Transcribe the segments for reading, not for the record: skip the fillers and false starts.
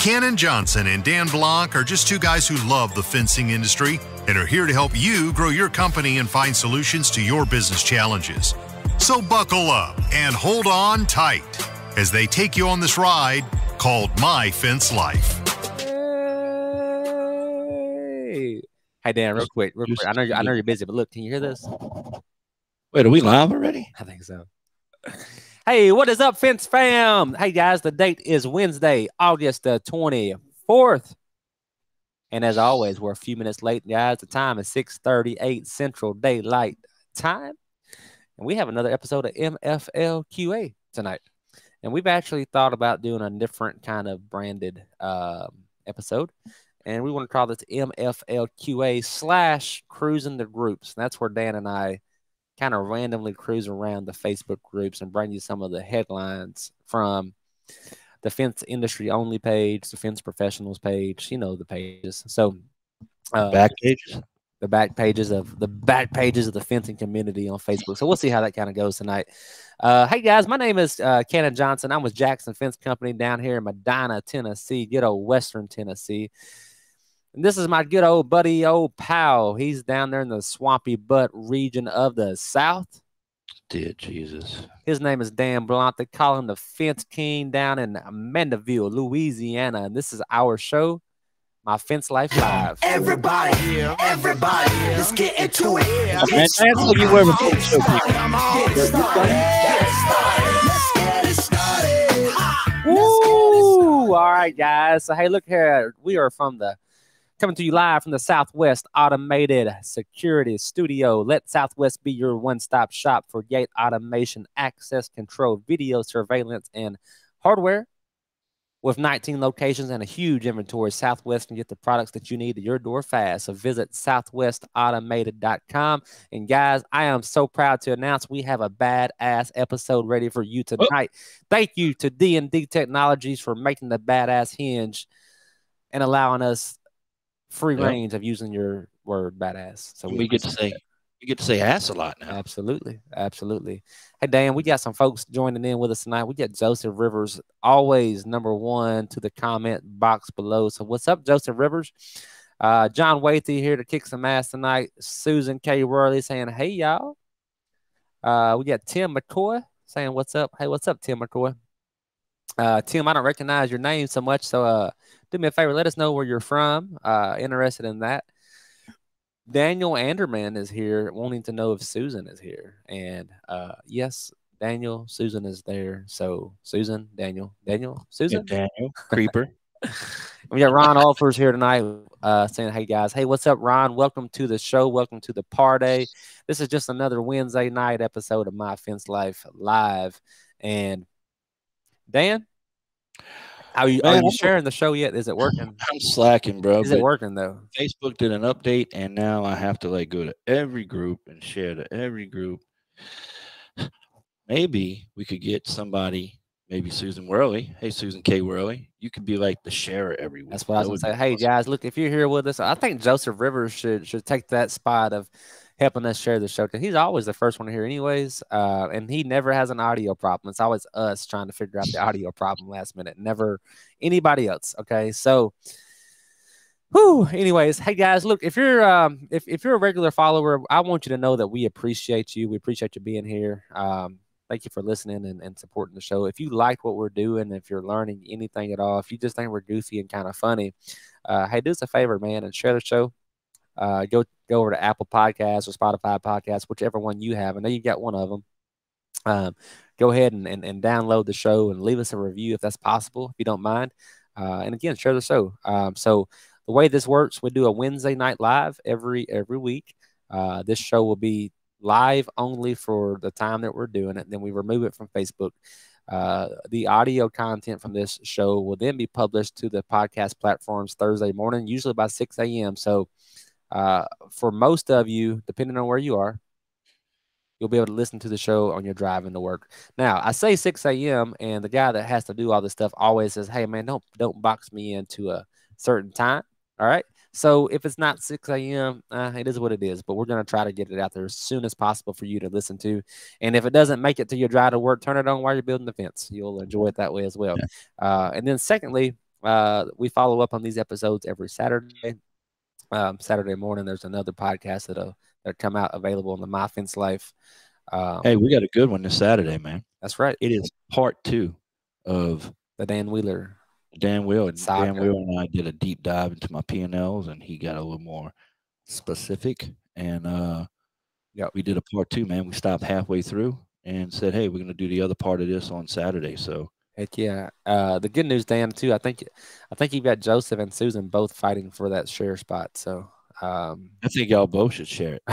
Ken Johnson and Dan Blanc are just two guys who love the fencing industry and are here to help you grow your company and find solutions to your business challenges. So buckle up and hold on tight as they take you on this ride called My Fence Life. Hey Dan, real quick. I know you're busy, but look, can you hear this? Wait, are we live already? I think so. Hey, what is up, Fence fam? Hey guys, the date is Wednesday, August the 24th. And as always, we're a few minutes late, guys. The time is 6:38 Central Daylight Time. And we have another episode of MFLQA tonight. And we've actually thought about doing a different kind of branded episode. And we want to call this MFLQA / Cruising the Groups. And that's where Dan and I kind of randomly cruise around the Facebook groups and bring you some of the headlines from the fence industry only page, the fence professionals page, you know, the pages. So back pages. The back pages of the fencing community on Facebook. So we'll see how that kind of goes tonight. Hey guys, my name is Ken Johnson. I'm with Jackson Fence Company down here in Medina, Tennessee, good old Western Tennessee. And this is my good old buddy, old pal. He's down there in the swampy butt region of the South. Dear Jesus. His name is Dan Blanc. They call him the Fence King down in Mandeville, Louisiana. And this is our show, My Fence Life Live. Everybody, let's get into it. That's what you were before the show. Woo! All right, guys. So, hey, look here. We are coming to you live from the Southwest Automated Security Studio. Let Southwest be your one-stop shop for gate automation, access control, video surveillance, and hardware. With 19 locations and a huge inventory, Southwest can get the products that you need to your door fast. So visit southwestautomated.com. And guys, I am so proud to announce we have a badass episode ready for you tonight. Thank you to D&D Technologies for making the badass hinge and allowing us free range of using your word badass. So we get to say ass a lot now. Absolutely. Hey Dan, we got some folks joining in with us tonight. We got Joseph Rivers, always #1 to the comment box below. So what's up, Joseph Rivers? John Wathy here to kick some ass tonight. Susan K. Worley saying, hey y'all. We got Tim McCoy saying what's up. Hey, what's up, Tim McCoy? Tim, I don't recognize your name so much, so do me a favor, let us know where you're from. Interested in that. Daniel Anderman is here, wanting to know if Susan is here. And yes, Daniel, Susan is there. So Susan, Daniel, Susan, yeah, Daniel, Creeper. We got Ron Alfers here tonight, saying, "Hey guys, hey, what's up, Ron? Welcome to the show. Welcome to the party. This is just another Wednesday night episode of My Fence Life Live." And Dan, are you sharing the show yet? Is it working? I'm slacking, bro. Is it working though? Facebook did an update, and now I have to go to every group and share to every group. Maybe we could get somebody, maybe Susan Worley. Hey, Susan K. Worley, you could be like the sharer every week. That's what I was gonna say. Hey guys, look, if you're here with us, I think Joseph Rivers should take that spot of helping us share the show, because he's always the first one to hear anyways, and he never has an audio problem. It's always us trying to figure out the audio problem last minute, never anybody else. Okay, so anyways, hey guys, look, if you're a regular follower, I want you to know that we appreciate you. We appreciate you being here. Thank you for listening and supporting the show. If you like what we're doing, if you're learning anything at all, if you just think we're goofy and kind of funny, hey, do us a favor, man, and share the show. Go over to Apple Podcasts or Spotify Podcasts, whichever one you have. I know you got one of them. Go ahead and download the show and leave us a review if that's possible, if you don't mind. And again, share the show. So the way this works, we do a Wednesday night live every week. This show will be live only for the time that we're doing it. Then we remove it from Facebook. The audio content from this show will then be published to the podcast platforms Thursday morning, usually by 6 a.m. So for most of you, depending on where you are, you'll be able to listen to the show on your drive into work. Now, I say 6 a.m. and the guy that has to do all this stuff always says, hey, man, don't box me into a certain time. All right. So if it's not 6 a.m., it is what it is. But we're going to try to get it out there as soon as possible for you to listen to. And if it doesn't make it to your drive to work, turn it on while you're building the fence. You'll enjoy it that way as well. Yeah. And then secondly, we follow up on these episodes every Saturday. Saturday morning, there's another podcast that'll come out available on the My Fence Life. Hey, we got a good one this Saturday, man. That's right. It is part 2 of the Dan Wheeler. Dan Wheeler and I did a deep dive into my P&Ls, and he got a little more specific. And we did a part 2, man. We stopped halfway through and said, hey, we're going to do the other part of this on Saturday. So heck yeah. The good news, Dan, too, I think you've got Joseph and Susan both fighting for that share spot. So I think y'all both should share it.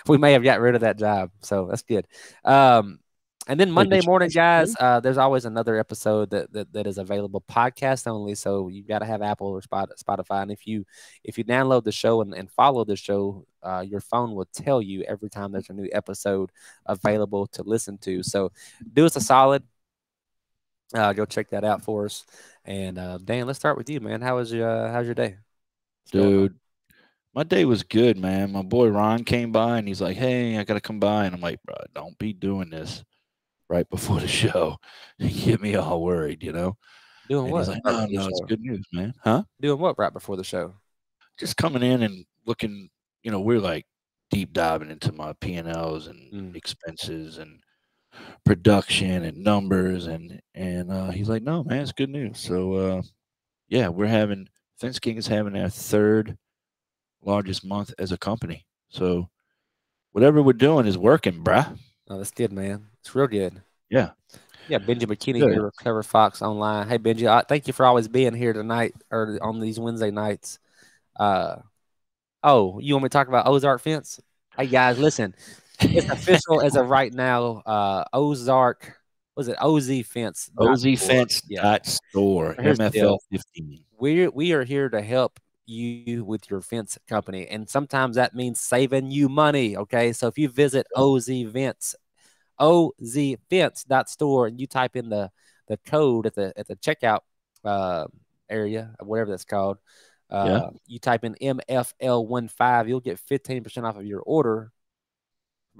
We may have got rid of that job, so that's good. And then Monday morning, guys, there's always another episode that is available podcast only. So you got to have Apple or Spotify. And if you download the show and follow the show, your phone will tell you every time there's a new episode available to listen to. So do us a solid. Go check that out for us. And Dan, let's start with you, man. how's your day? Dude, my day was good, man. My boy Ron came by and he's like, hey, I got to come by. And I'm like, bro, don't be doing this right before the show. You get me all worried, you know? Doing and what? He's like, no, it's good news, man. Huh? Doing what right before the show? Just coming in and looking, you know, we're like deep diving into my P&Ls and expenses and production and numbers. And he's like, no, man, it's good news. So, yeah, Fence King is having our 3rd largest month as a company. So whatever we're doing is working, bruh. Oh, that's good, man. It's real good. Yeah. Yeah, Benji McKinney here with Clever Fox Online. Hey, Benji, thank you for always being here tonight or on these Wednesday nights. You want me to talk about Ozark Fence? Hey, guys, listen. It's official as of right now. Ozark, was it OZ Fence? OZFence.store, MFL 15. We are here to help you with your fence company, and sometimes that means saving you money. Okay, so if you visit OZFence.store and you type in the code at the checkout area, whatever that's called, you type in MFL15, you'll get 15% off of your order.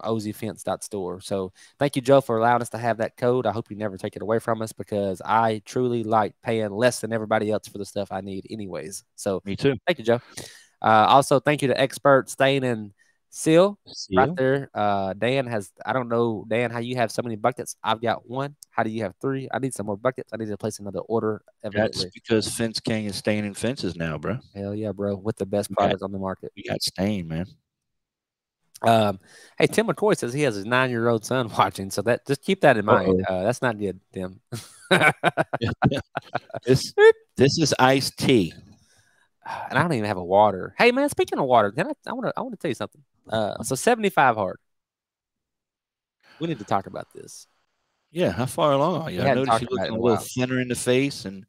OZFence.store. So thank you, Joe, for allowing us to have that code. I hope you never take it away from us, because I truly like paying less than everybody else for the stuff I need anyways. So me too. Thank you, Joe. Also, thank you to Expert Stain and Seal right there. Dan has, I don't know, Dan, how you have so many buckets. I've got 1. How do you have 3? I need some more buckets. I need to place another order. That's because Fence King is staining fences now, bro. Hell yeah, bro. With the best product on the market. We got stain, man. Hey, Tim McCoy says he has his 9-year-old son watching, so that just keep that in mind. That's not good, Tim. This is iced tea, and I don't even have a water. Hey, man, speaking of water, I want to tell you something. So 75 hard. We need to talk about this. Yeah, how far along are you? I noticed you looking a little thinner in the face, and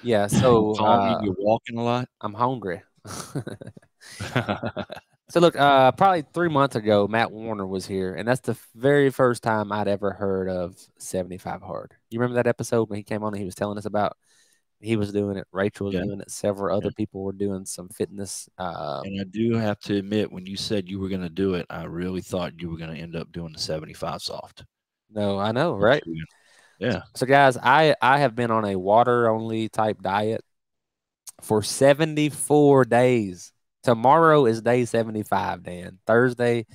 so you're walking a lot. I'm hungry. So look, probably 3 months ago, Matt Warner was here, and that's the very first time I'd ever heard of 75 hard. You remember that episode when he came on and he was telling us about he was doing it, Rachel was doing it, several other people were doing some fitness. And I do have to admit, when you said you were going to do it, I really thought you were going to end up doing the 75 soft. No, I know, right? Yeah. So guys, I have been on a water only type diet for 74 days. Tomorrow is day 75, Dan. Thursday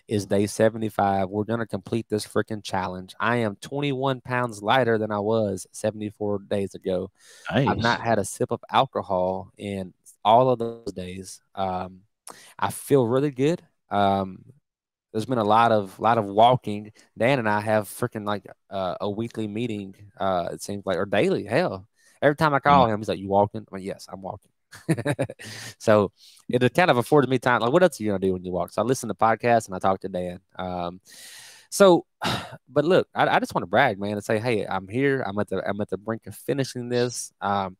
is day 75. We're going to complete this freaking challenge. I am 21 pounds lighter than I was 74 days ago. Nice. I've not had a sip of alcohol in all of those days. I feel really good. There's been a lot of walking. Dan and I have freaking like a weekly meeting, it seems like, or daily. Hell, every time I call him, he's like, "You walking?" I'm like, "Yes, I'm walking." So it kind of affords me time. Like, what else are you gonna do when you walk? So I listen to podcasts and I talk to Dan. But look, I just want to brag, man, and say, hey, I'm here. I'm at the brink of finishing this. And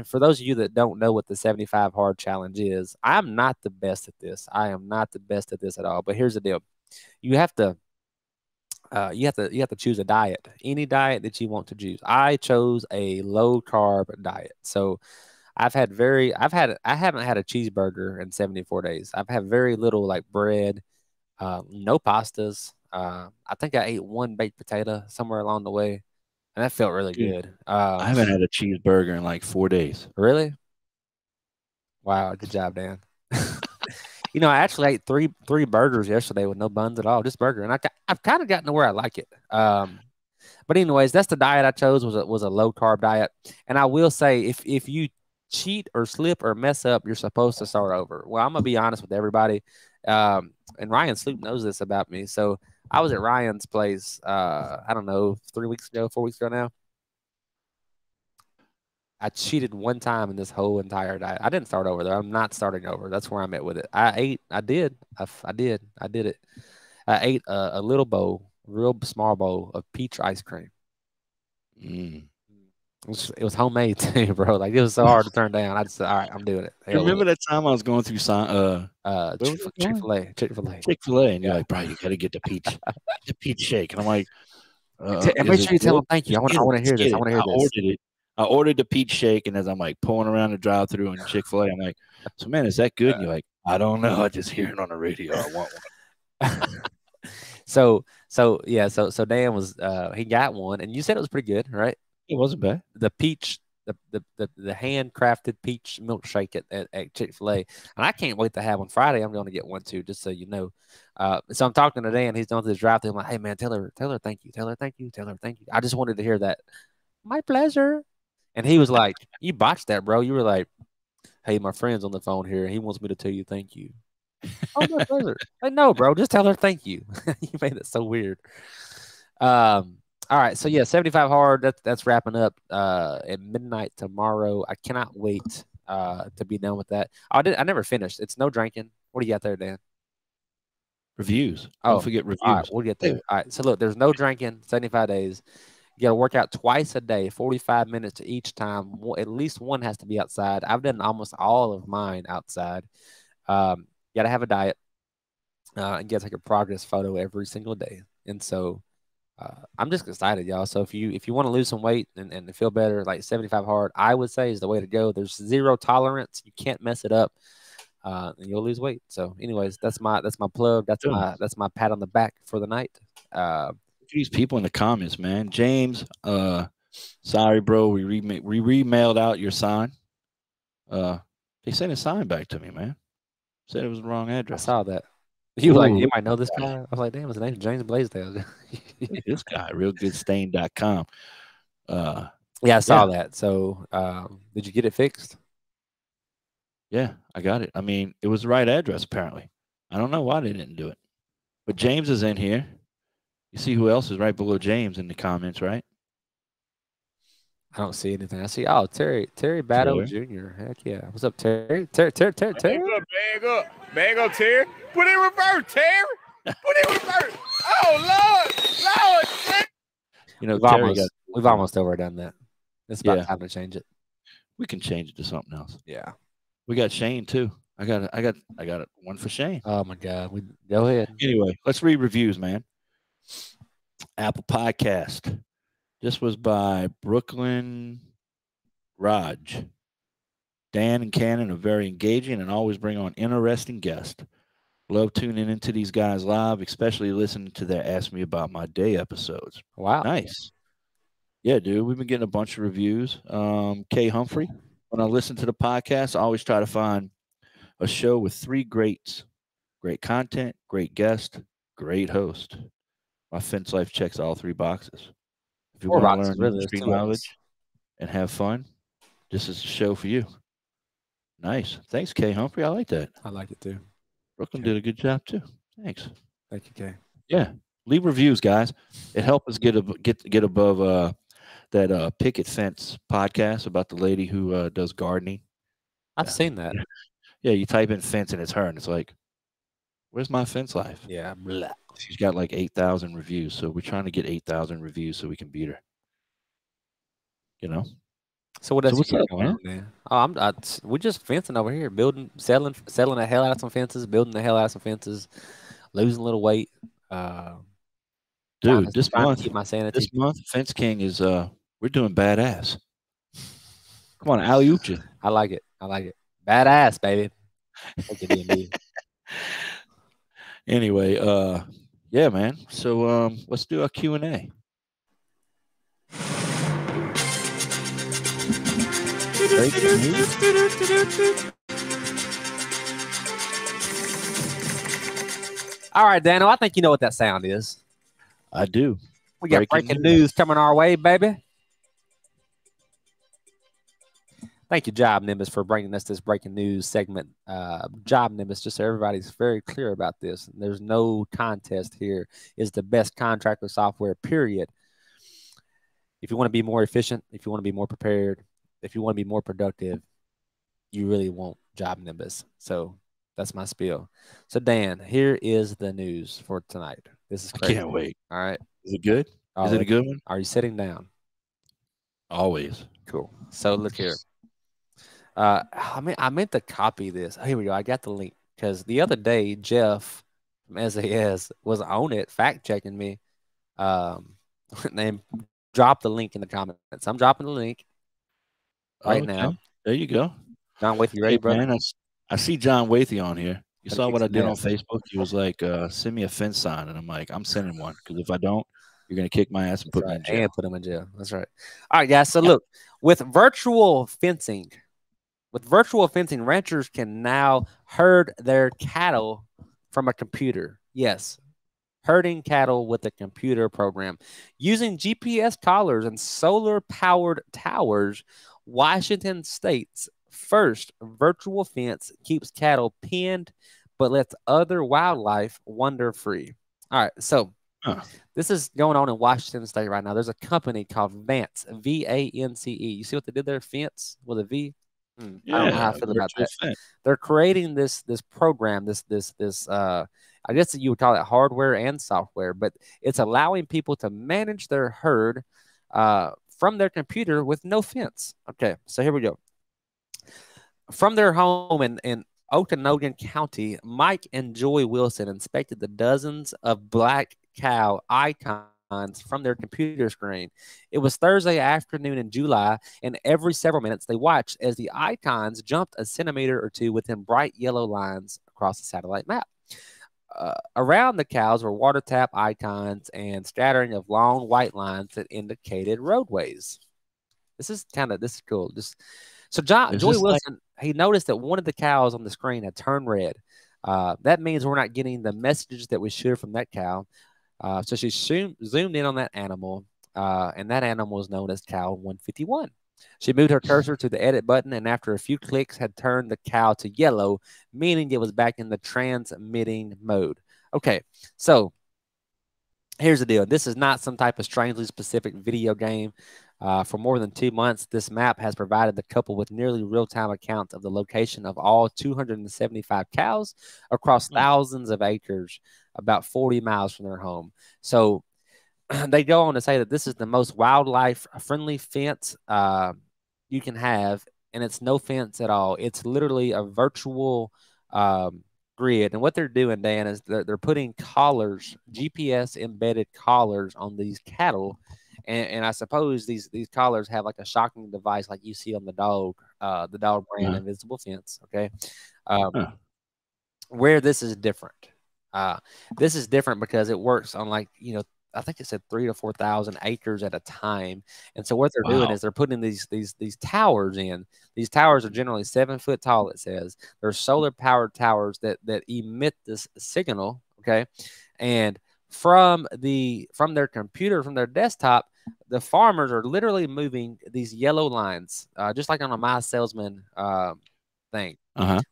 for those of you that don't know what the 75 hard challenge is, I'm not the best at this. I am not the best at this at all. But here's the deal: you have to choose a diet, any diet that you want to choose. I chose a low carb diet, so I haven't had a cheeseburger in 74 days. I've had very little like bread, no pastas. I think I ate 1 baked potato somewhere along the way. and that felt really good. I haven't had a cheeseburger in like 4 days. Really? Wow, good job, Dan. I actually ate three burgers yesterday with no buns at all, just burger, and I've kind of gotten to where I like it. But anyways, that's the diet I chose was a low carb diet, and I will say if you cheat or slip or mess up, you're supposed to start over. Well, I'm gonna be honest with everybody, and Ryan Sloop knows this about me. So I was at Ryan's place, I don't know, 4 weeks ago now. I cheated one time in this whole entire diet. I didn't start over though. I'm not starting over. That's where I'm at with it. I did it. I ate a little bowl, real small bowl of peach ice cream. It was homemade too, bro. Like it was so hard to turn down. I just said, all right, I'm doing it. Remember that time I was going through Chick-fil-A. Chick-fil-A, and you're like, bro, you got to get the peach shake, and I'm like, and make sure you tell them thank you. I want to hear this. I want to hear this. I ordered the peach shake, and as I'm like pulling around the drive-through in Chick-fil-A, I'm like, so man, is that good? And you're like, I don't know. I just hear it on the radio. I want one. So Dan was he got one, and you said it was pretty good, right? It wasn't bad. The peach, the handcrafted peach milkshake at Chick-fil-A, and I can't wait to have one Friday. I'm going to get one too, just so you know. So I'm talking to Dan. He's going through the drive-through. I'm like, hey man, tell her thank you, tell her thank you. I just wanted to hear that. My pleasure. And he was like, you botched that, bro. You were like, hey, my friend's on the phone here. He wants me to tell you thank you. Oh, my pleasure. Like, no, bro, just tell her thank you. You made it so weird. All right. So, yeah, 75 hard. That's wrapping up at midnight tomorrow. I cannot wait to be done with that. I never finished. It's no drinking. What do you got there, Dan? Reviews. Don't forget reviews. All right, we'll get there. All right. So, look, there's no drinking, 75 days. You got to work out twice a day, 45 minutes each time. At least one has to be outside. I've done almost all of mine outside. You got to have a diet. And you got to take a progress photo every single day. And so I'm just excited, y'all. So if you want to lose some weight and feel better, like 75 hard, I would say is the way to go. There's zero tolerance. You can't mess it up, and you'll lose weight. So, anyways, that's my plug. That's my pat on the back for the night. These people in the comments, man. James, sorry, bro. We remailed out your sign. They sent a sign back to me, man. Said it was the wrong address. I saw that. You were like, you might know this guy. I was like, damn, his name's James Blaisdell. This guy, realgoodstain.com. Yeah, I saw that. So, did you get it fixed? Yeah, I got it. I mean, it was the right address, apparently. I don't know why they didn't do it. But James is in here. You see who else is right below James in the comments, right? I don't see anything. I see, Terry Battle Jr. Heck yeah. What's up, Terry? Terry. Bag up, Terry. Put it in reverse, Terry. Put it in reverse. Oh, Lord. You know, we've almost overdone that. It's about time to change it. We can change it to something else. Yeah. We got Shane too. I got one for Shane. Oh my God. Go ahead. Anyway, let's read reviews, man. Apple Podcast. This was by Brooklyn Raj. Dan and Cannon are very engaging and always bring on interesting guests. Love tuning into these guys live, especially listening to their Ask Me About My Day episodes. Wow. Nice. Yeah, dude. We've been getting a bunch of reviews. Kay Humphrey. When I listen to the podcast, I always try to find a show with three greats. Great content, great guest, great host. My fence life checks all three boxes. If you want to learn industry knowledge and have fun, this is the show for you. Nice. Thanks, Kay Humphrey. I like that. I like it too. Brooklyn did a good job too. Thanks. Thank you, Kay. Yeah. Leave reviews, guys. It helps us get above that Picket Fence podcast about the lady who does gardening. I've seen that. Yeah, you type in fence and it's her, and it's like, where's my fence life? Yeah. Blah. She's got like 8,000 reviews, so we're trying to get 8,000 reviews so we can beat her. You know. So what else? What's up, man? We're just fencing over here, selling the hell out of some fences, building the hell out of some fences, losing a little weight. Dude, this month, keep my sanity. Fence King is we're doing badass. Come on, alley-oop you. I like it. Badass, baby. Anyway, yeah, man. So let's do a Q&A. All right, Daniel, I think you know what that sound is. I do. We got breaking news coming our way, baby. Thank you, Job Nimbus, for bringing us this breaking news segment. Job Nimbus, just so everybody's very clear about this. There's no contest here. It's the best contractor software, period. If you want to be more efficient, if you want to be more prepared, if you want to be more productive, you really want Job Nimbus. So that's my spiel. So, Dan, here is the news for tonight. This is crazy. I can't wait. All right. Is it good? Is it a good one? Are you sitting down? Always. Cool. So, look here. I meant to copy this. Here we go. I got the link because the other day, Jeff from SAS was on it, fact checking me. And drop the link in the comments. I'm dropping the link right now. There you go. John Waithe, you ready, brother? Man, I see John Waithe on here. You saw what I did on Facebook? He was like, send me a fence sign. And I'm like, I'm sending one because if I don't, you're going to kick my ass and put me in jail. And put him in jail. That's right. All right, guys. So look, with virtual fencing, ranchers can now herd their cattle from a computer. Yes, herding cattle with a computer program. Using GPS collars and solar-powered towers, Washington State's first virtual fence keeps cattle penned but lets other wildlife wander free. All right, so this is going on in Washington State right now. There's a company called Vance, V-A-N-C-E. You see what they did there? Fence with a V? I don't know how I feel about that. They're creating this program, this I guess you would call it hardware and software, but it's allowing people to manage their herd from their computer with no fence. Okay, so here we go. From their home in Okanogan County, Mike and Joy Wilson inspected the dozens of black cow icons from their computer screen. It was Thursday afternoon in July, and every several minutes they watched as the icons jumped a centimeter or two within bright yellow lines across the satellite map. Around the cows were water tap icons and scattering of long white lines that indicated roadways. This is cool. So Joey Wilson, he noticed that one of the cows on the screen had turned red. That means we're not getting the messages that we should from that cow. So she zoomed in on that animal, and that animal is known as cow 151. She moved her cursor to the edit button, and after a few clicks had turned the cow to yellow, meaning it was back in the transmitting mode. Okay, so here's the deal. This is not some type of strangely specific video game. For more than 2 months, this map has provided the couple with nearly real-time accounts of the location of all 275 cows across thousands of acres, about 40 miles from their home. So they go on to say that this is the most wildlife-friendly fence you can have, and it's no fence at all. It's literally a virtual grid. And what they're doing, Dan, is they're putting collars, GPS-embedded collars on these cattle. And I suppose these collars have like a shocking device like you see on the dog brand Invisible Fence, okay? Where this is different. This is different because it works on I think it said 3,000 to 4,000 acres at a time. And so what they're doing is they're putting these towers in. These towers are generally 7 foot tall, it says. They're solar-powered towers that emit this signal, okay? And from their computer, from their desktop, the farmers are literally moving these yellow lines, just like on a My Salesman thing.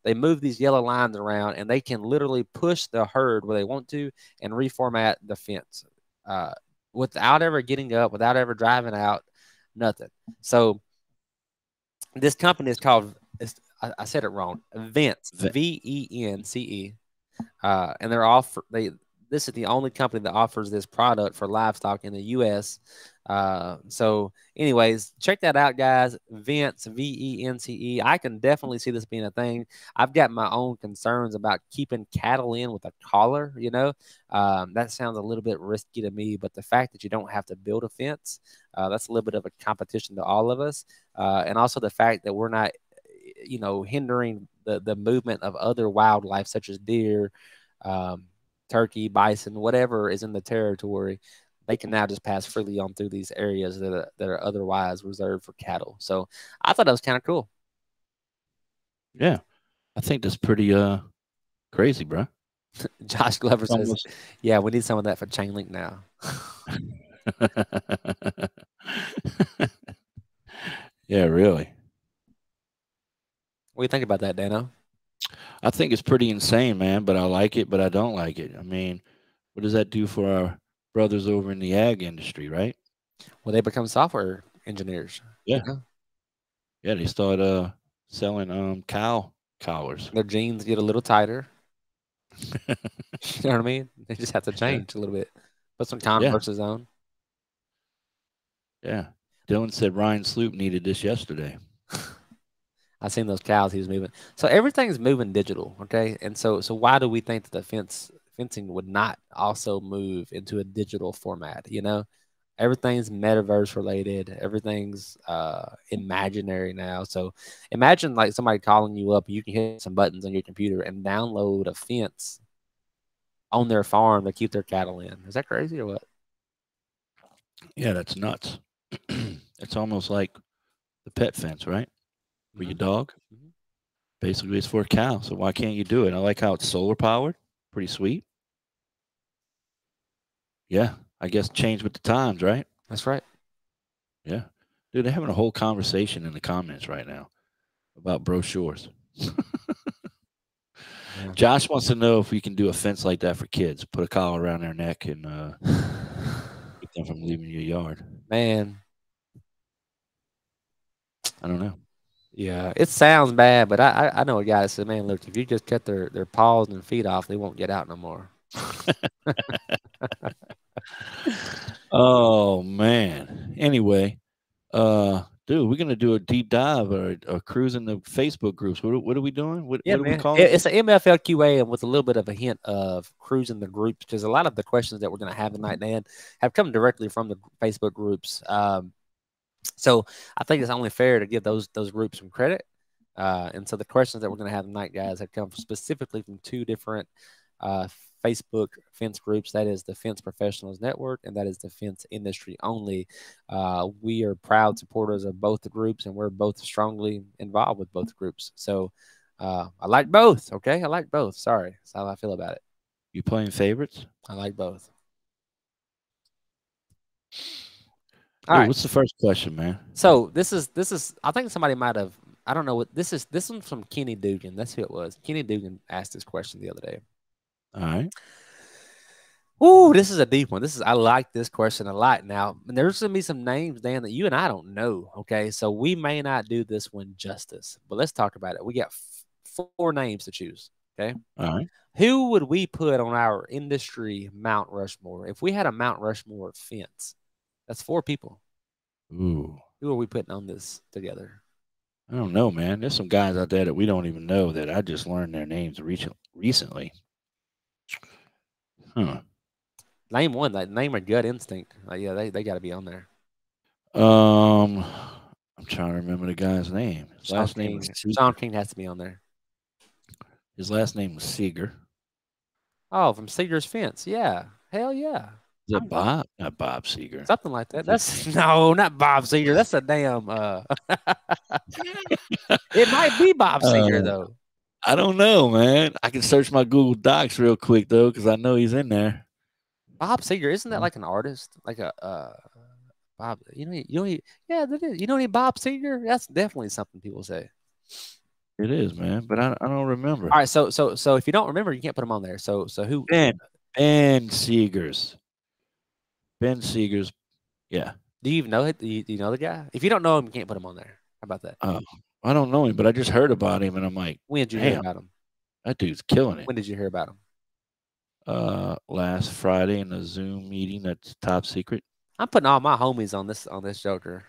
They move these yellow lines around, and they can literally push the herd where they want to and reformat the fence without ever getting up, without ever driving out, nothing. So this company is called, I said it wrong, Vence, V-E-N-C-E, and this is the only company that offers this product for livestock in the U.S. So anyways, check that out, guys. Vence, V-E-N-C-E. I can definitely see this being a thing. I've got my own concerns about keeping cattle in with a collar, that sounds a little bit risky to me, but the fact that you don't have to build a fence, that's a little bit of a competition to all of us. And also the fact that we're not, hindering the movement of other wildlife such as deer, turkey, bison, whatever is in the territory. They can now just pass freely on through these areas that are otherwise reserved for cattle. So I thought that was kind of cool. Yeah, I think that's pretty crazy, bro. Josh Glover says, Almost. "Yeah, we need some of that for chain link now." Yeah, really. What do you think about that, Dano? I think it's pretty insane, man, but I like it, but I don't like it. I mean, what does that do for our brothers over in the ag industry, right? Well, they become software engineers. Yeah. You know? Yeah, they start selling cow collars. Their jeans get a little tighter. You know what I mean? They just have to change a little bit. Put some Converses on. Yeah. Dylan said Ryan Sloop needed this yesterday. I seen those cows he was moving. So everything's moving digital, okay? And so why do we think that the fencing would not also move into a digital format? You know, everything's metaverse related. Everything's imaginary now. So imagine like somebody calling you up. You can hit some buttons on your computer and download a fence on their farm to keep their cattle in. Is that crazy or what? Yeah, that's nuts. It's almost like the pet fence, right? For your dog. Basically, it's for a cow. So why can't you do it? I like how it's solar powered. Pretty sweet. Yeah, I guess change with the times, right? That's right. Yeah. Dude, they're having a whole conversation in the comments right now about brochures. Yeah. Josh wants to know if we can do a fence like that for kids. Put a collar around their neck and keep them from leaving your yard. Man. I don't know. Yeah, it sounds bad, but I know a guy that said, man, look, if you just cut their paws and feet off, they won't get out no more. Oh, man. Anyway, dude, we're going to do a deep dive or a cruise in the Facebook groups. What are we doing? What do we call it? It's an MFLQA and with a little bit of a hint of cruising the groups because a lot of the questions that we're going to have tonight, Dan, have come directly from the Facebook groups. So I think it's only fair to give those groups some credit. And so the questions that we're going to have tonight, guys, have come specifically from two different Facebook fence groups. That is the Fence Professionals Network, and that is the Fence Industry Only. We are proud supporters of both the groups, and we're both strongly involved with both groups. So I like both, okay? I like both. Sorry. That's how I feel about it. You playing favorites? I like both. All right. What's the first question, man? So this is I think somebody might have, I don't know what this one's from Kenny Dugan. That's who it was. Kenny Dugan asked this question the other day. All right. Ooh, this is a deep one. I like this question a lot. Now, there's gonna be some names, Dan, that you and I don't know. Okay, so we may not do this one justice, but let's talk about it. We got 4 names to choose. Okay. All right. Who would we put on our industry Mount Rushmore? If we had a Mount Rushmore fence, that's 4 people. Ooh. Who are we putting on this together? I don't know, man. There's some guys out there that we don't even know that I just learned their names recently. Huh. Name one. Like name or gut instinct. Yeah, they got to be on there. I'm trying to remember the guy's name. His last name was Seeger. Sean King has to be on there. His last name was Seeger. Oh, from Seeger's Fence. Yeah. Hell yeah. Is it Bob? Not Bob Seeger. Something like that. That's no, not Bob Seeger. That's a damn it might be Bob Seeger though. I don't know, man. I can search my Google Docs real quick though, because I know he's in there. Bob Seeger, isn't that like an artist? Like a Bob, yeah, that is. You know any Bob Seeger? That's definitely something people say. It is, man, but I don't remember. All right, so if you don't remember, you can't put him on there. So who? Ben Seegers. Ben Seegers, yeah. Do you even know it? Do you know the guy? If you don't know him, you can't put him on there. How about that? I don't know him, but I just heard about him, and I'm like, when did you hear about him? That dude's killing it. When did you hear about him? Last Friday in a Zoom meeting that's top secret. I'm putting all my homies on this joker.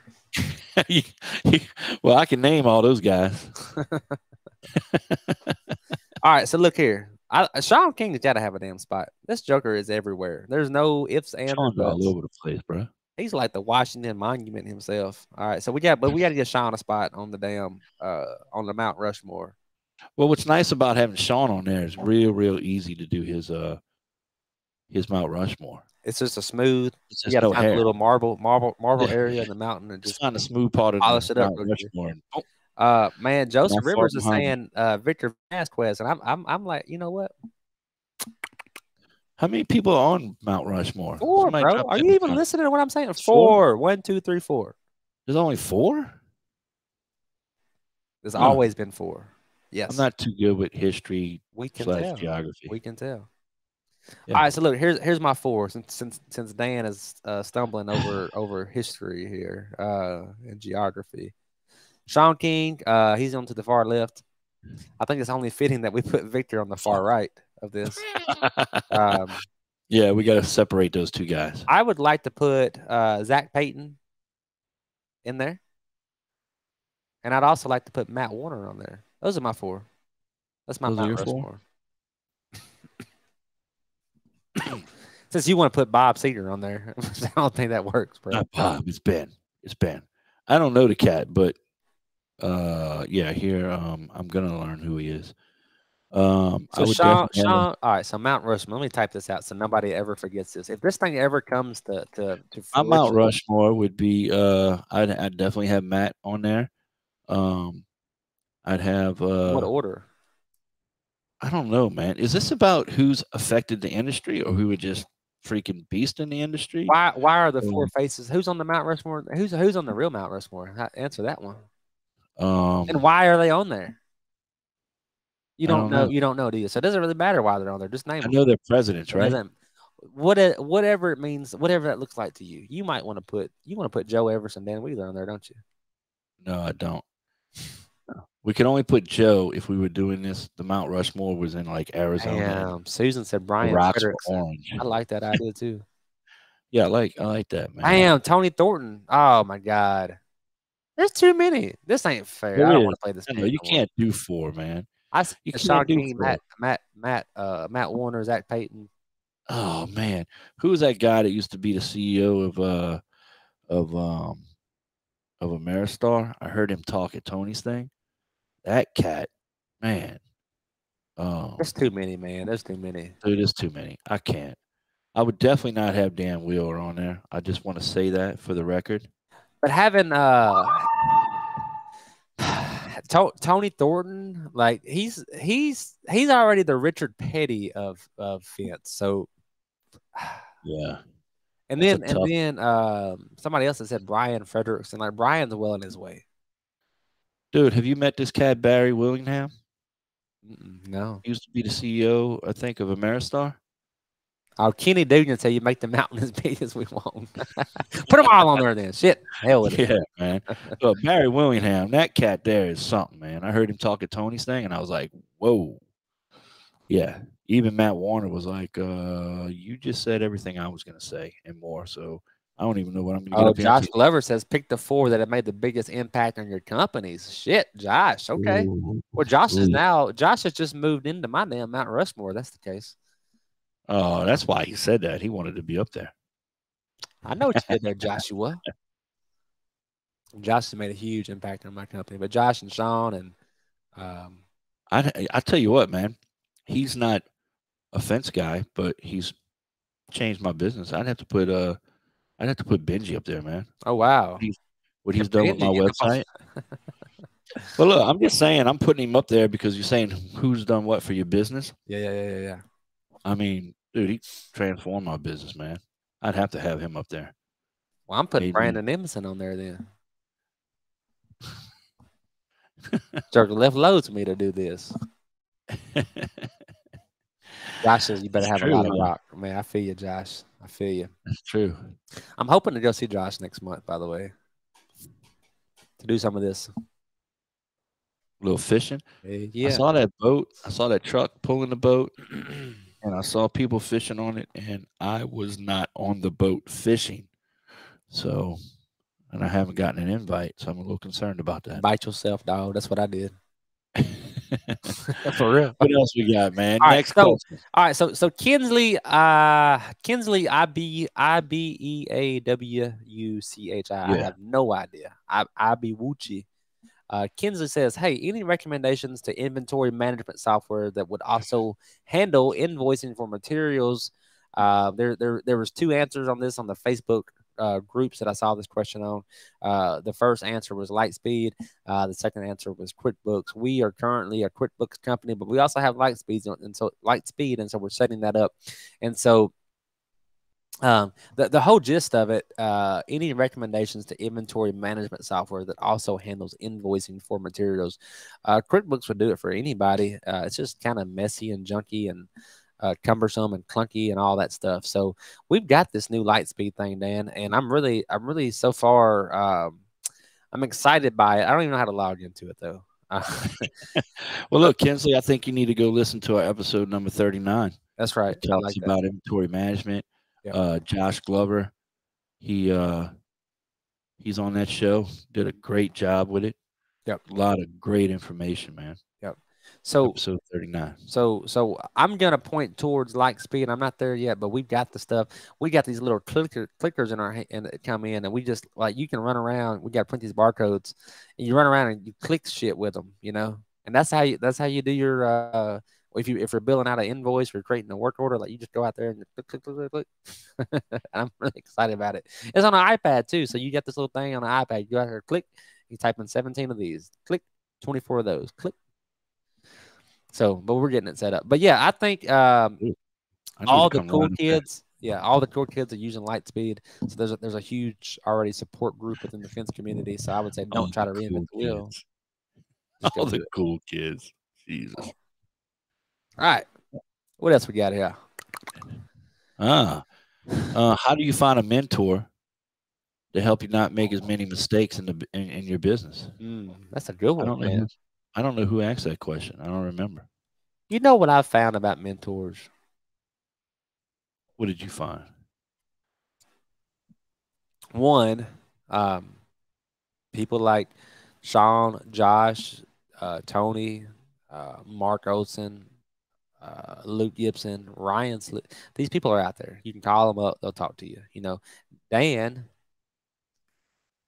Well, I can name all those guys. All right, so look here. Sean King has got to have a damn spot. This joker is everywhere. There's no ifs, ands, or buts. All over the place, bro. He's like the Washington Monument himself. All right, so we got to get Sean a spot on the damn on the Mount Rushmore. Well, what's nice about having Sean on there is real easy to do his Mount Rushmore. It's just a smooth. It's you got to find a little marble area in the mountain and just find a smooth part of polish it up. Rushmore. Man, Joseph Not far Rivers is behind saying Victor Vasquez, and I'm like, you know what? How many people are on Mount Rushmore? 4, Somebody bro. drop Are that in you the even comments. listening to what I'm saying? 4? 4. 1, 2, 3, 4. There's only 4? There's always been 4. Yes. I'm not too good with history We can / tell. geography. We can tell. Yeah. All right, so look, here's my 4 since Dan is stumbling over history here and geography. Sean King, he's on to the far left. I think it's only fitting that we put Victor on the far right of this. Yeah, we got to separate those two guys. I would like to put Zach Payton in there. And I'd also like to put Matt Warner on there. Those are my 4. That's my Mount Rushmore. Since you want to put Bob Cedar on there, I don't think that works, bro. Not Bob. It's Ben. It's Ben. I don't know the cat, but yeah, here I'm gonna learn who he is. So Sean, all right. So Mount Rushmore. Let me type this out so nobody ever forgets this. If this thing ever comes to my Mount Rushmore would be I'd definitely have Matt on there. I'd have what order? I don't know, man. Is this about who's affected the industry or who would just freaking beast in the industry? Why are the 4 faces? Who's on the Mount Rushmore? Who's on the real Mount Rushmore? Answer that one. And why are they on there? You don't know. You don't know, do you? So it doesn't really matter why they're on there. Just name them. I know they're presidents, right? Whatever it means, whatever that looks like to you. You might want to put Joe Everson, Dan Wheeler on there, don't you? No, I don't. We can only put Joe if we were doing this. The Mount Rushmore was in like Arizona. Damn. Susan said Brian rocks Fredericks. were orange. I like that idea too. Yeah, I like that, man. Damn, Tony Thornton. Oh my God. There's too many. This ain't fair. I don't want to play this game. No, you can't do 4, man. You can't do Matt Warner, Zach Payton. Oh man, who was that guy that used to be the CEO of Ameristar? I heard him talk at Tony's thing. That cat, man. There's too many, man. There's too many. Dude, there's too many. I can't. I would definitely not have Dan Wheeler on there. I just want to say that for the record. But having Tony Thornton, like he's already the Richard Petty of fence. So yeah. And then somebody else that said Brian Fredericks, like Brian's well in his way. Dude, have you met this cat Barry Willingham? No. He used to be the CEO, I think, of Ameristar. Oh, Kenny Dugan said you make the mountain as big as we want. Put them all on there then. Shit. Hell with it. Yeah, man. But Barry Willingham, that cat there is something, man. I heard him talk at Tony's thing, and I was like, whoa. Yeah. Even Matt Warner was like, you just said everything I was going to say and more. So I don't even know what I'm going to get up Josh into. Glover says pick the 4 that have made the biggest impact on your companies. Shit, Josh. Okay. Ooh. Well, Josh has just moved into my damn Mount Rushmore. That's the case. Oh, that's why he said that. He wanted to be up there. I know what you did there, Joshua. Josh has made a huge impact on my company. But Josh and Sean and I tell you what, man. He's not a fence guy, but he's changed my business. I'd have to put Benji up there, man. Oh wow. What he's done with my website. Well, look, I'm just saying I'm putting him up there because you're saying who's done what for your business. Yeah. I mean, dude, he transformed my business, man. I'd have to have him up there. Well, I'm putting Brandon Emerson on there then. Jerk left loads me to do this. Josh says you better have a lot of rock. Man, I feel you, Josh. I feel you. That's true. I'm hoping to go see Josh next month, by the way, to do some of this. A little fishing. Yeah. I saw that boat. I saw that truck pulling the boat. And I saw people fishing on it, and I was not on the boat fishing. So, and I haven't gotten an invite, so I'm a little concerned about that. Bite yourself, dog. That's what I did. For real. What else we got, man? All Next right, question. All right, so Kinsley Ibeawuchi. Yeah. I have no idea. Ibeawuchi. Kinsley says, hey, any recommendations to inventory management software that would also handle invoicing for materials? There was 2 answers on this on the Facebook groups that I saw this question on. The first answer was Lightspeed. The second answer was QuickBooks. We are currently a QuickBooks company, but we also have Lightspeed, and so we're setting that up. And so the whole gist of it, any recommendations to inventory management software that also handles invoicing for materials, QuickBooks would do it for anybody. It's just kind of messy and junky and cumbersome and clunky and all that stuff. So we've got this new Lightspeed thing, Dan, and I'm really so far, I'm excited by it. I don't even know how to log into it though. Well, look, Kinsley, I think you need to go listen to our episode number 39. That's right. It talks about inventory management. Yep. Josh Glover, he's on that show. Did a great job with it. Yep. A lot of great information, man. Yep. So episode 39. So I'm gonna point towards Lightspeed. I'm not there yet, but we've got the stuff. We got these little clickers in our hand that come in, and we just like you can run around. We got to print these barcodes, and you run around and you click shit with them, you know. And that's how you do your if you're billing out an invoice or creating a work order, like you just go out there and click. I'm really excited about it. It's on an iPad too, so you got this little thing on an iPad. You go out there, click, you type in 17 of these, click, 24 of those, click. So, but we're getting it set up. But yeah, I think all the cool kids, all the cool kids are using Lightspeed. So there's a huge already support group within the fence community. So I would say don't try to reinvent the wheel. All the cool kids, Jesus. All right, what else we got here? How do you find a mentor to help you not make as many mistakes in your business? That's a good one. I don't know who asked that question. I don't remember. You know what I've found about mentors? What did you find? One, people like Sean, Josh, Tony, Mark Olson, Luke Gibson, Ryan Slick. These people are out there. You can call them up. They'll talk to you. You know, Dan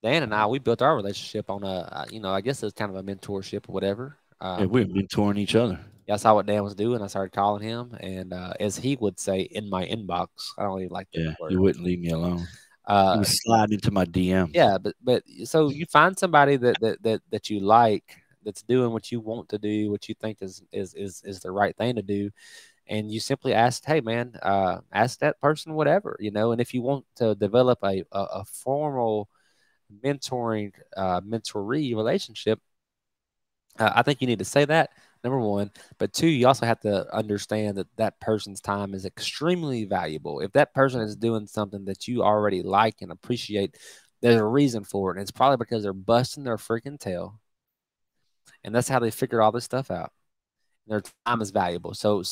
and I, we built our relationship on I guess it's kind of a mentorship or whatever. We're mentoring each other. I saw what Dan was doing. I started calling him, and as he would say, in my inbox. I don't even like that word. He wouldn't leave me alone. He was sliding into my DM. Yeah, but so you find somebody that you like, that's doing what you want to do, what you think is the right thing to do, and you simply ask, hey man, ask that person whatever, you know. And if you want to develop a formal mentoring mentoree relationship, I think you need to say that, number one. But two, you also have to understand that person's time is extremely valuable. If that person is doing something that you already like and appreciate, there's a reason for it, and it's probably because they're busting their freaking tail. And that's how they figure all this stuff out. Their time is valuable. So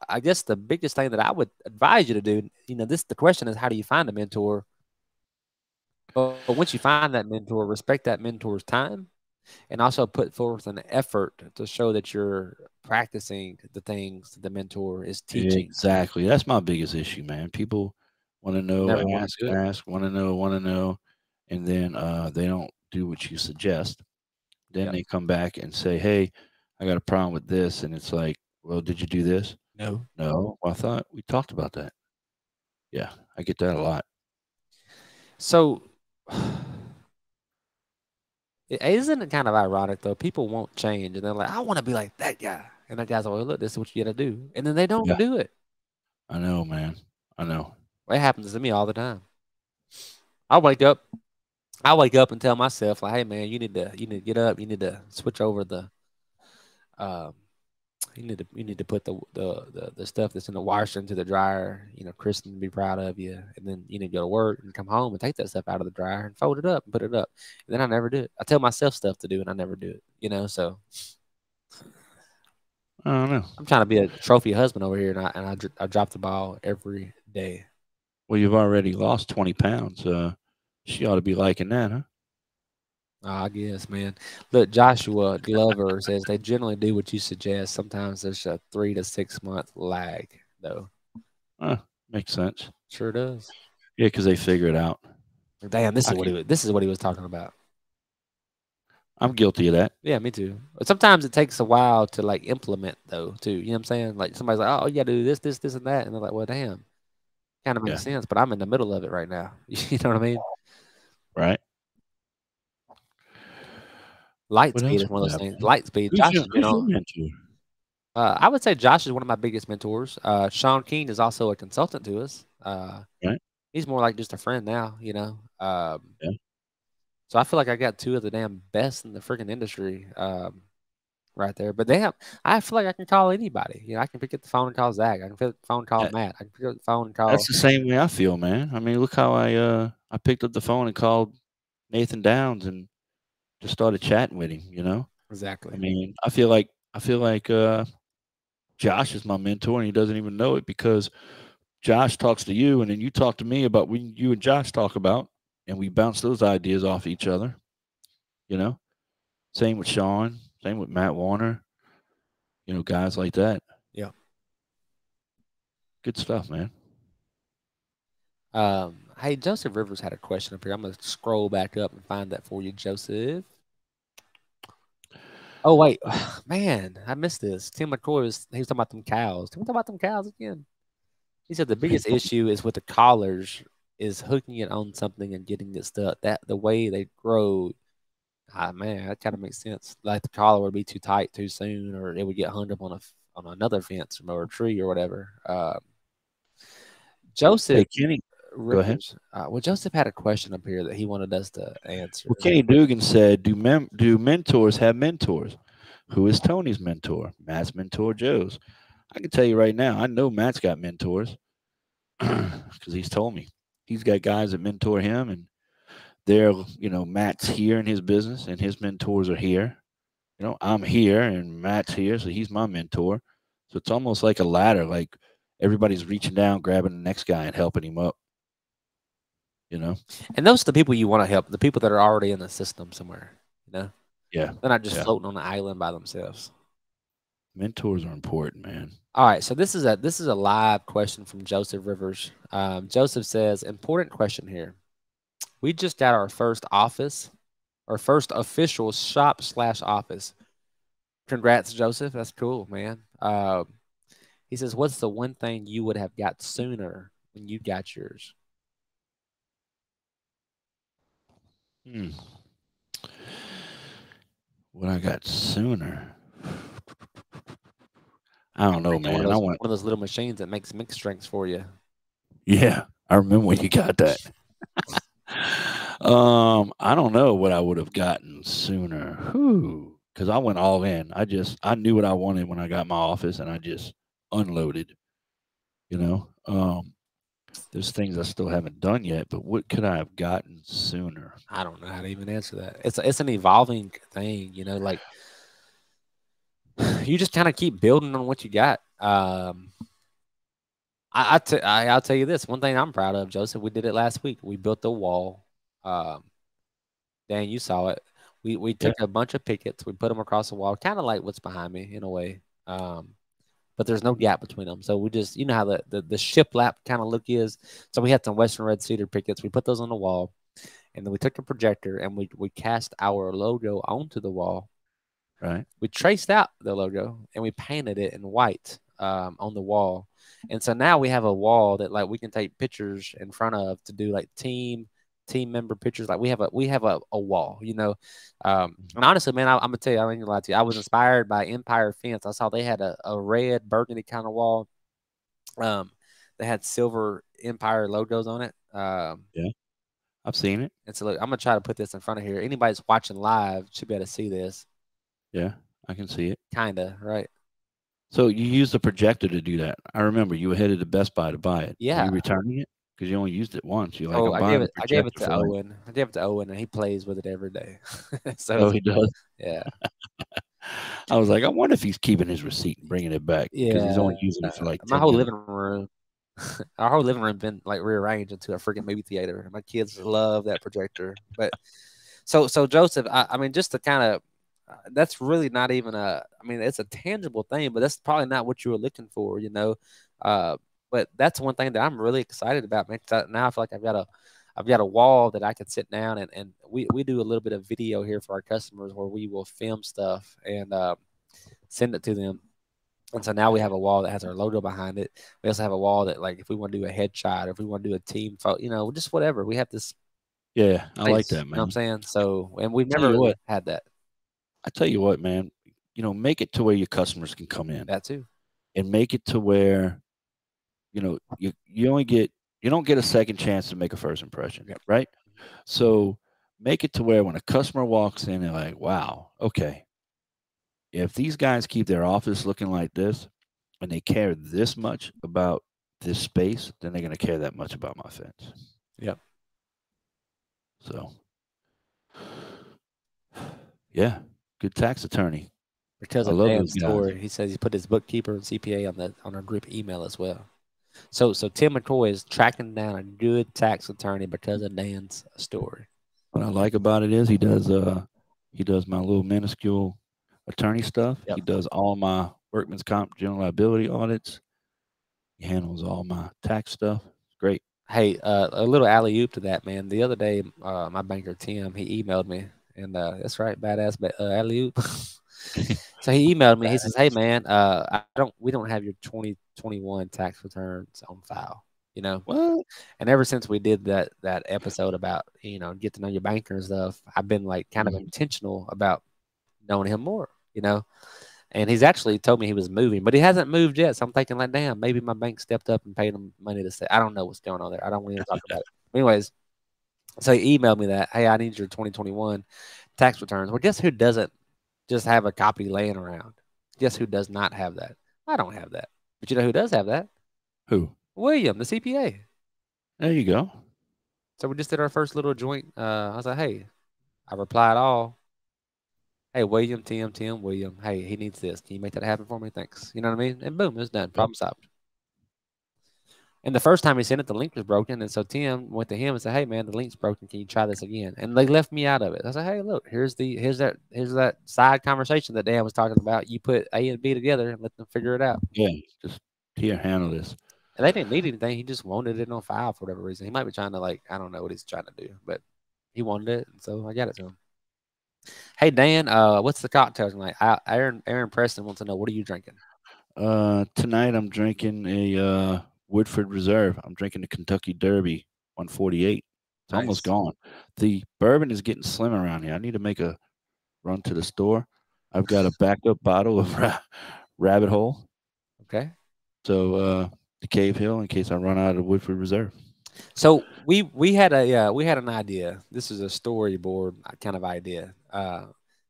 I guess the biggest thing that I would advise you to do, the question is, how do you find a mentor? But once you find that mentor, respect that mentor's time, and also put forth an effort to show that you're practicing the things the mentor is teaching. Exactly. That's my biggest issue, man. People want to know, ask, want to know, and then they don't do what you suggest. Then they come back and say, hey, I got a problem with this. And it's like, well, did you do this? No. Well, I thought we talked about that. Yeah, I get that a lot. So isn't it kind of ironic, though? People won't change, and they're like, I want to be like that guy. And that guy's like, well, look, this is what you got to do. And then they don't do it. I know, man. I know. It happens to me all the time. I wake up and tell myself, like, hey man, you need to get up, you need to switch over the you need to put the stuff that's in the washer into the dryer. Kristen would be proud of you. And then you need to go to work and come home and take that stuff out of the dryer and fold it up and put it up. And then I never do it. I tell myself stuff to do and I never do it, so I don't know. I'm trying to be a trophy husband over here, and I drop the ball every day. Well, you've already lost 20 pounds. She ought to be liking that, huh? I guess, man. Look, Joshua Glover says they generally do what you suggest. Sometimes there's a 3 to 6 month lag, though. Makes sense. Sure does. Yeah, because they figure it out. Damn, this is what he was talking about. I'm guilty of that. Yeah, me too. But sometimes it takes a while to implement, though, too. You know what I'm saying? Like somebody's like, oh, you got to do this, and that, and they're like, well, damn. kind of makes sense, but I'm in the middle of it right now. You know what I mean? Right. Light speed is one of those things. Light speed. Josh has been on. Mentor? I would say Josh is one of my biggest mentors. Sean King is also a consultant to us. Right. He's more like just a friend now, you know. Yeah. So I feel like I got two of the damn best in the freaking industry right there. But I feel like I can call anybody. You know, I can pick up the phone and call Zach. I can pick up the phone and call Matt. I can pick up the phone and call. That's the same way I feel, man. I mean, look how I picked up the phone and called Nathan Downs and just started chatting with him. You know. Exactly. I mean, I feel like Josh is my mentor, and he doesn't even know it because Josh talks to you, and then you talk to me about what you and Josh talk about, and we bounce those ideas off each other. You know, same with Sean, same with Matt Warner. You know, guys like that. Yeah. Good stuff, man. Hey, Joseph Rivers had a question up here. I'm gonna scroll back up and find that for you, Joseph. Oh wait, man, I missed this. Tim McCoy he was talking about them cows. Can we talk about them cows again? He said the biggest issue is with the collars is hooking it on something and getting it stuck. That the way they grow, man, that kind of makes sense. Like the collar would be too tight too soon, or it would get hung up on another fence or a tree or whatever. Joseph, hey, Kenny, go ahead. Well, Joseph had a question up here that he wanted us to answer. Well, Kenny Dugan said, "Do mentors have mentors? Who is Tony's mentor? Matt's mentor, Joe's. I can tell you right now, I know Matt's got mentors because he's told me he's got guys that mentor him, and they're, you know, Matt's here in his business, and his mentors are here. You know, I'm here, and Matt's here, so he's my mentor. So it's almost like a ladder, like everybody's reaching down, grabbing the next guy, and helping him up. You know, and those are the people you want to help, the people that are already in the system somewhere. You know, yeah, they're not just floating on the island by themselves. Mentors are important, man. All right, so this is a live question from Joseph Rivers. Joseph says, important question here. We just got our first office, our first official shop/office. Congrats, Joseph. That's cool, man. He says, what's the one thing you would have got sooner when you got yours? What I got sooner? I don't know, man. I want one of those little machines that makes mix drinks for you. Yeah, I remember when you got that. I don't know what I would have gotten sooner. Because I went all in. I knew what I wanted when I got my office, and I just unloaded. You know, there's things I still haven't done yet, but what could I have gotten sooner? I don't know how to even answer that. It's an evolving thing, you know, like you just kind of keep building on what you got. I'll tell you this, one thing I'm proud of, Joseph, we did it last week. We built the wall. Dan, you saw it. We took a bunch of pickets, we put them across the wall, kind of like what's behind me in a way. But there's no gap between them. So we just, you know how the shiplap kind of look is. So we had some Western red cedar pickets. We put those on the wall, and then we took a projector and we cast our logo onto the wall. Right. We traced out the logo and we painted it in white on the wall. And so now we have a wall that like we can take pictures in front of to do like team member pictures. Like we have a wall, you know. And honestly, man, I'm gonna tell you, I ain't gonna lie to you. I was inspired by Empire Fence. I saw they had a red burgundy kind of wall. They had silver Empire logos on it. Yeah, I've seen it. And so look, I'm gonna try to put this in front of here. Anybody's watching live should be able to see this. Yeah, I can see it. Kinda, right? So you used the projector to do that. I remember you were headed to Best Buy to buy it. Yeah. Are you returning it? Because you only used it once. You're like, I gave it to Owen. I gave it to Owen, and he plays with it every day. So he does? Yeah. I was like, I wonder if he's keeping his receipt and bringing it back. Yeah. Because he's only using it for like my whole living room. Our whole living room been like rearranged into a freaking movie theater. My kids love that projector. But so Joseph, I mean, just to kind of, that's really not even it's a tangible thing, but that's probably not what you were looking for, you know. But that's one thing that I'm really excited about, man. Now I feel like I've got a wall that I can sit down and we do a little bit of video here for our customers where we will film stuff and send it to them. And so now we have a wall that has our logo behind it. We also have a wall that, like, if we want to do a headshot or if we want to do a team photo, you know, just whatever. We have this. Yeah, I like Place, that, you know what I'm man. saying? So, and we've Tell never you really what. had that. I tell you what, man. You know, make it to where your customers can come in, That too. and make it to where, you know, you don't get a second chance to make a first impression, Yep. right? So make it to where when a customer walks in, they're like, wow, okay, if these guys keep their office looking like this and they care this much about this space, then they're going to care that much about my fence. Yep. So, yeah, good tax attorney. Because I of love Dan's those guys. story, he says he put his bookkeeper and CPA on our group email as well. So Tim McCoy is tracking down a good tax attorney because of Dan's story. What I like about it is he does my little minuscule attorney stuff. Yep. He does all my workman's comp general liability audits. He handles all my tax stuff. It's great. Hey, a little alley oop to that, man. The other day, my banker Tim, he emailed me, and that's right, badass, but alley oop. So he emailed me. He says, "Hey, man, we don't have your 2021 tax returns on file. You know, What? And ever since we did that episode about, you know, get to know your banker and stuff, I've been like kind of intentional about knowing him more, you know. And he's actually told me he was moving, but he hasn't moved yet. So I'm thinking, like, damn, maybe my bank stepped up and paid him money to stay. I don't know what's going on there. I don't want to talk about it. Anyways, so he emailed me that, hey, I need your 2021 tax returns. Well, guess who doesn't just have a copy laying around? Guess who does not have that? I don't have that. But you know who does have that? Who? William, the CPA. There you go. So we just did our first little joint. I was like, hey, I replied all. Hey, William, Tim, William. Hey, he needs this. Can you make that happen for me? Thanks. You know what I mean? And boom, it's done. Problem solved. And the first time he sent it, the link was broken. And so Tim went to him and said, hey, man, the link's broken. Can you try this again? And they left me out of it. I said, hey, look, here's that side conversation that Dan was talking about. You put A and B together and let them figure it out. Yeah, just here, handle this. And they didn't need anything. He just wanted it on file for whatever reason. He might be trying to, like, I don't know what he's trying to do, but he wanted it. And so I got it to him. Hey, Dan, what's the cocktail tonight? Aaron Preston wants to know, what are you drinking? Tonight I'm drinking a Woodford Reserve. I'm drinking the Kentucky Derby 148. It's almost gone. The bourbon is getting slim around here. I need to make a run to the store. I've got a backup bottle of Rabbit Hole. Okay. So the Cave Hill in case I run out of Woodford Reserve. So we had an idea. This is a storyboard kind of idea.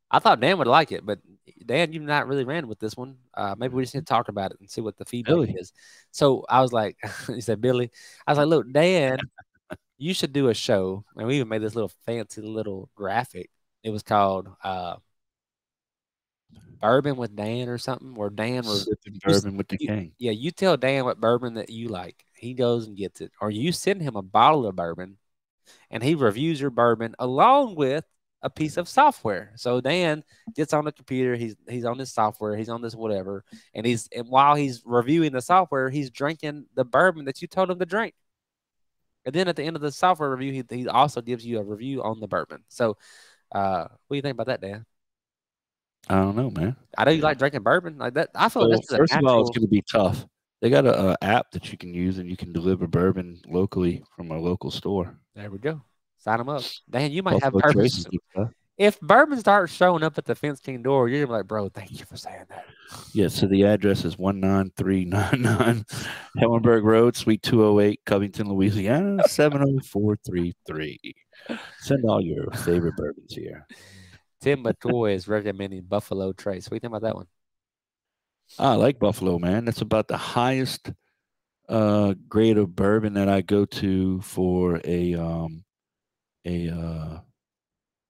I thought Dan would like it, but Dan, you've not really ran with this one. Maybe we just need to talk about it and see what the feedback is. So I was like, he said, Billy, I was like, look, Dan, you should do a show. And we even made this little fancy little graphic. It was called Bourbon with Dan or something, where Dan was bourbon with the king. Yeah, you tell Dan what bourbon that you like. He goes and gets it. Or you send him a bottle of bourbon and he reviews your bourbon along with a piece of software. So Dan gets on the computer, he's on this software, he's on this whatever, and while he's reviewing the software, he's drinking the bourbon that you told him to drink. And then at the end of the software review, he also gives you a review on the bourbon. So what do you think about that, Dan? I don't know, man. I know you like drinking bourbon like that. I feel like that's first of all, it's going to be tough. They got a app that you can use, and you can deliver bourbon locally from a local store. There we go. Sign them up. Dan, you might have bourbon. Stuff. If bourbon starts showing up at the Fence King door, you're going to be like, bro, thank you for saying that. Yeah, so the address is 19399 Hellenberg Road, Suite 208, Covington, Louisiana, 70433. Send all your favorite bourbons here. Tim McCoy is recommending Buffalo Trace. What do you think about that one? I like Buffalo, man. That's about the highest grade of bourbon that I go to for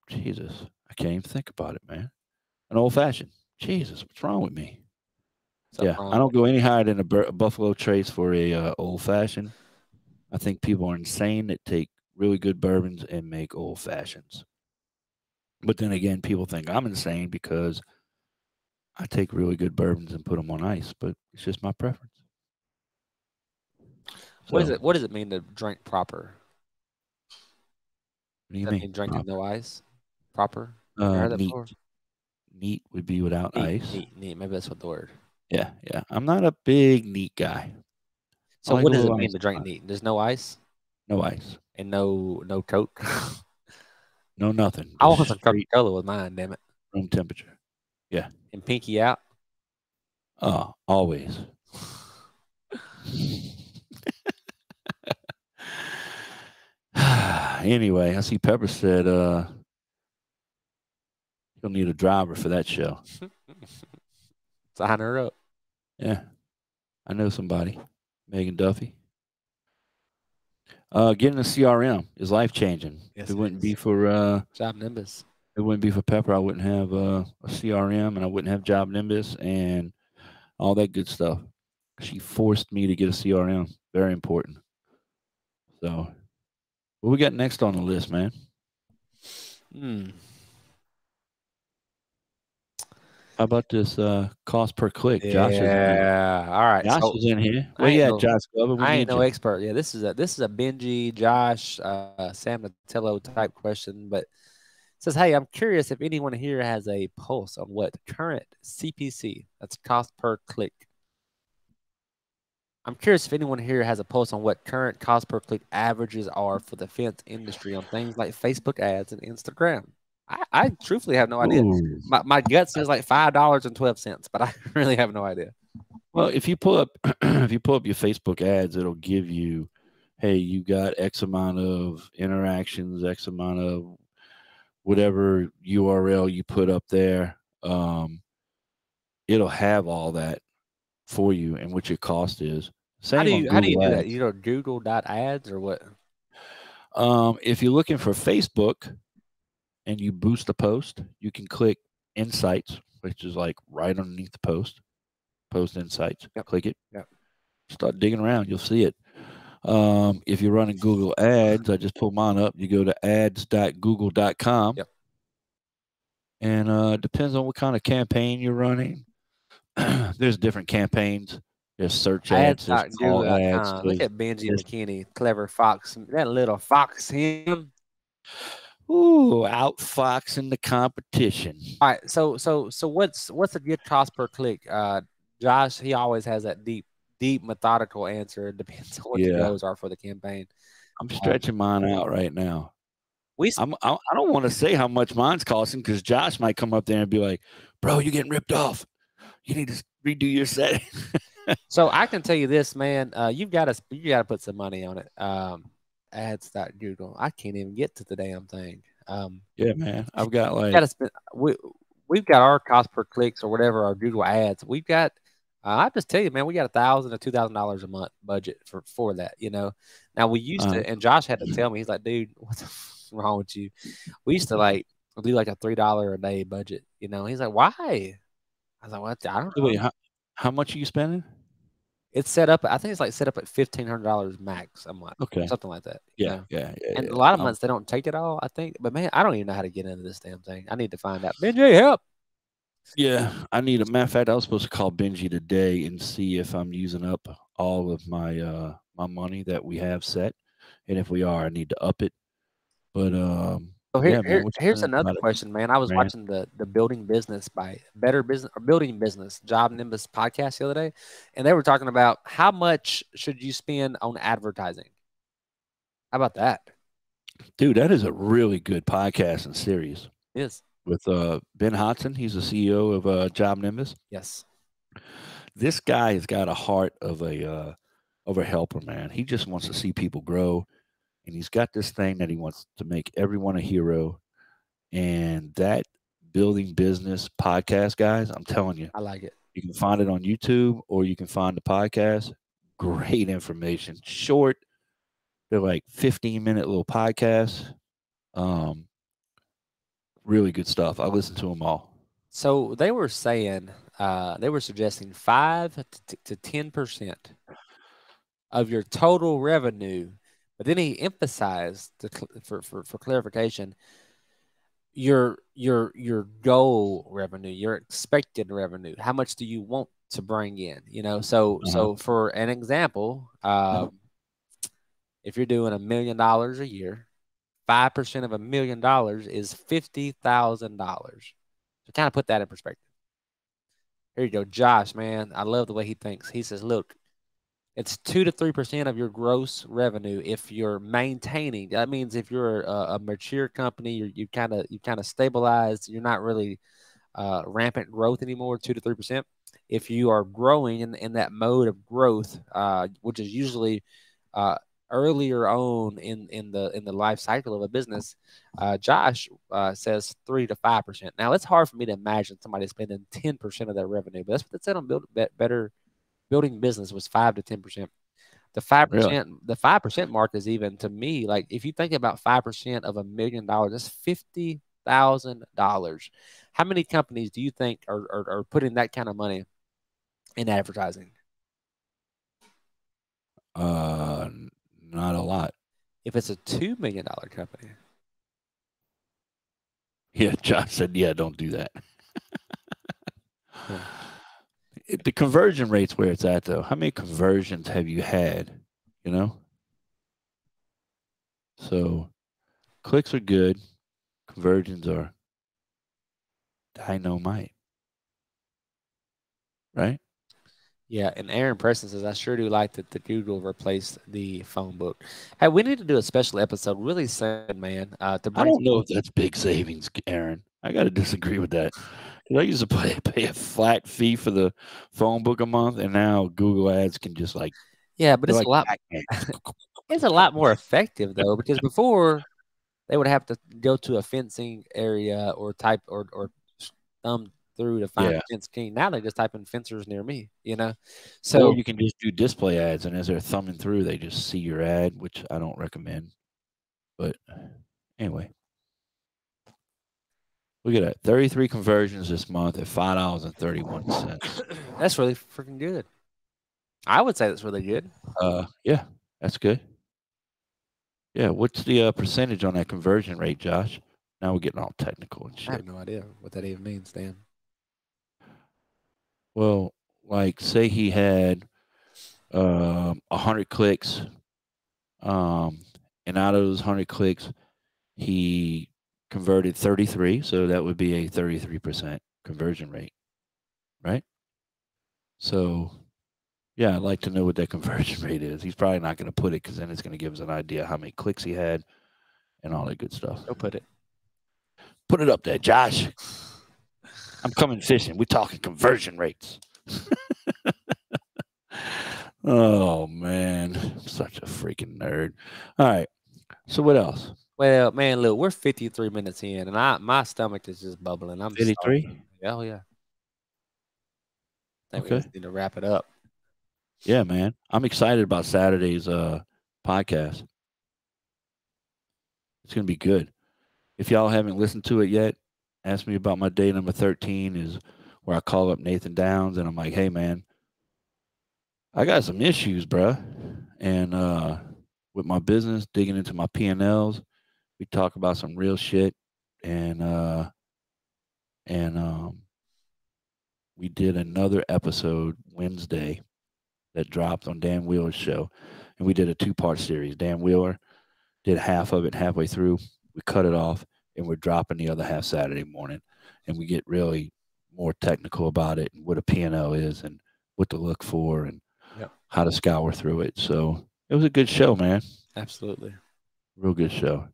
Jesus, I can't even think about it, man. An old fashioned. Jesus, what's wrong with me? I don't go any higher than a Buffalo Trace for a old fashioned. I think people are insane that take really good bourbons and make old fashions. But then again, people think I'm insane because I take really good bourbons and put them on ice. But it's just my preference. What does it mean to drink proper? What do you mean? Drinking no ice? Proper? Neat. Neat would be without ice. Neat. Maybe that's what the word. Yeah, yeah. I'm not a big neat guy. So like what a does it little mean ice to drink on it. neat? There's no ice No ice. and no Coke. No nothing. I want Just some straight Coca-Cola with mine, damn it. room temperature. Yeah. And pinky out. Always. Anyway, I see Pepper said he'll need a driver for that show. Sign her up. Yeah. I know somebody. Megan Duffy. Getting a CRM is life changing. Yes, if it it wouldn't is. be for Job Nimbus. it wouldn't be for Pepper, I wouldn't have a CRM and I wouldn't have Job Nimbus and all that good stuff. She forced me to get a CRM. Very important. So, what we got next on the list, man? How about this cost per click? Josh is in here. Yeah. All right. Josh So is in here. I Well, ain't yeah, no- Josh Glover. We I ain't need no you. expert. Yeah, this is a Benji, Josh, Sam Natello type question, but it says, "Hey, I'm curious if anyone here has a pulse on what current CPC, that's cost per click. I'm curious if anyone here has a pulse on what current cost per click averages are for the fence industry on things like Facebook ads and Instagram. I truthfully have no idea. Ooh. My gut says like $5.12, but I really have no idea. Well, if you pull up if you pull up your Facebook ads, it'll give you, hey, you got X amount of interactions, X amount of whatever URL you put up there. It'll have all that for you and what your cost is. Same on How do you Google do that? Ads. You know, Google.ads or what? If you're looking for Facebook and you boost a post, you can click Insights, which is like right underneath the post. Post Insights. Yep. Click it. Yep. Start digging around. You'll see it. If you're running Google Ads, I just pull mine up. You go to ads.google.com. Yep. And it depends on what kind of campaign you're running. There's different campaigns. There's search ads. There's call ads. Look at Benji McKinney, clever fox. That little fox him. Ooh, outfoxing the competition. All right, so what's a good cost per click? Josh, he always has that deep methodical answer. It depends on what the goals are for the campaign. I'm stretching mine out right now. I don't want to say how much mine's costing because Josh might come up there and be like, "Bro, you're getting ripped off. You need to redo your setting." So I can tell you this, man. You got to put some money on it. Ads.google. I can't even get to the damn thing. Yeah, man. I've got like we've got our cost per clicks or whatever our Google ads. We've got I just tell you, man, we got $1,000 to $2,000 a month budget for that. You know, now we used to, and Josh had to tell me, he's like, dude, what's wrong with you? We used to like do like a $3 a day budget. You know, he's like, why? I was like, what? I don't know. Wait, how much are you spending? It's set up. I think it's like set up at $1,500 max a month. Okay, something like that. Yeah. And a lot of months they don't take it all, I think. But man, I don't even know how to get into this damn thing. I need to find out. Benji, help. Yeah, I need a matter of fact. I was supposed to call Benji today and see if I'm using up all of my my money that we have set, and if we are, I need to up it. But So here's another question, man. I was watching the Building Business by Better Business or Building Business Job Nimbus podcast the other day, and they were talking about how much should you spend on advertising. How about that? Dude, that is a really good podcast and series. It is. With Ben Hodson. He's the CEO of Job Nimbus. Yes. This guy has got a heart of a helper, man. He just wants to see people grow, and he's got this thing that he wants to make everyone a hero. And that Building Business podcast, guys, I'm telling you, I like it. You can find it on YouTube or you can find the podcast. Great information, short. They're like 15-minute little podcasts. Really good stuff. I listen to them all. So they were saying, they were suggesting 5 to 10% of your total revenue, but then he emphasized for clarification, your goal revenue, your expected revenue. How much do you want to bring in? You know, so for an example, if you're doing $1 million a year, 5% of $1 million is $50,000. To kind of put that in perspective. Here you go, Josh, man. I love the way he thinks. He says, look, it's 2 to 3% of your gross revenue if you're maintaining. That means if you're a mature company, you kind of stabilized. You're not really rampant growth anymore. 2 to 3%. If you are growing in that mode of growth, which is usually earlier on in the life cycle of a business, Josh says 3 to 5%. Now it's hard for me to imagine somebody spending 10% of their revenue, but that's what they said on Better Building Business was 5 to 10%. The 5%, Really? the 5% mark is even to me, like if you think about 5% of $1 million, that's $50,000. How many companies do you think are putting that kind of money in advertising? Not a lot. If it's a $2 million company, Yeah, Josh said, yeah, don't do that. Yeah. The conversion rate's where it's at, though. How many conversions have you had? You know? So clicks are good. Conversions are dynamite. Right? Yeah, and Aaron Preston says, I sure do like that the Google replaced the phone book. Hey, we need to do a special episode really soon, man. To I bring don't know if that's big savings, Aaron. I got to disagree with that. 'Cause I used to pay a flat fee for the phone book a month, and now Google Ads can just like, yeah, but they're it's a like lot it's a lot more effective though, because before they would have to go to a fencing area or type or thumb through to find Yeah. a fence king. Now they just type in fencers near me, you know. Or So you can just do display ads, and as they're thumbing through, they just see your ad, which I don't recommend. But anyway, look at that. 33 conversions this month at $5.31. that's really freaking good. I would say that's really good. Yeah, that's good. Yeah, what's the percentage on that conversion rate, Josh? Now we're getting all technical and I shit. have no idea what that even means, Dan. Well, like say he had 100 clicks, and out of those 100 clicks, he converted 33, so that would be a 33% conversion rate, right? So, yeah, I'd like to know what that conversion rate is. He's probably not going to put it because then it's going to give us an idea how many clicks he had and all that good stuff. Go put it. Put it up there, Josh. I'm coming fishing. We're talking conversion rates. Oh, man. I'm such a freaking nerd. All right. So what else? Well, man, look, we're 53 minutes in, and my stomach is just bubbling. I'm 53? Oh yeah. I think we Okay. just need to wrap it up. Yeah, man. I'm excited about Saturday's podcast. It's going to be good. If y'all haven't listened to it yet, ask me about my day number 13 is where I call up Nathan Downs and I'm like, hey, man, I got some issues, bruh. And with my business, digging into my P&Ls, we talk about some real shit. And we did another episode Wednesday that dropped on Dan Wheeler's show. And we did a 2-part series. Dan Wheeler did half of it halfway through. We cut it off, and we're dropping the other half Saturday morning. And we get really more technical about it and what a P&L is and what to look for and how to scour through it. So it was a good show, man. Absolutely. Real good show.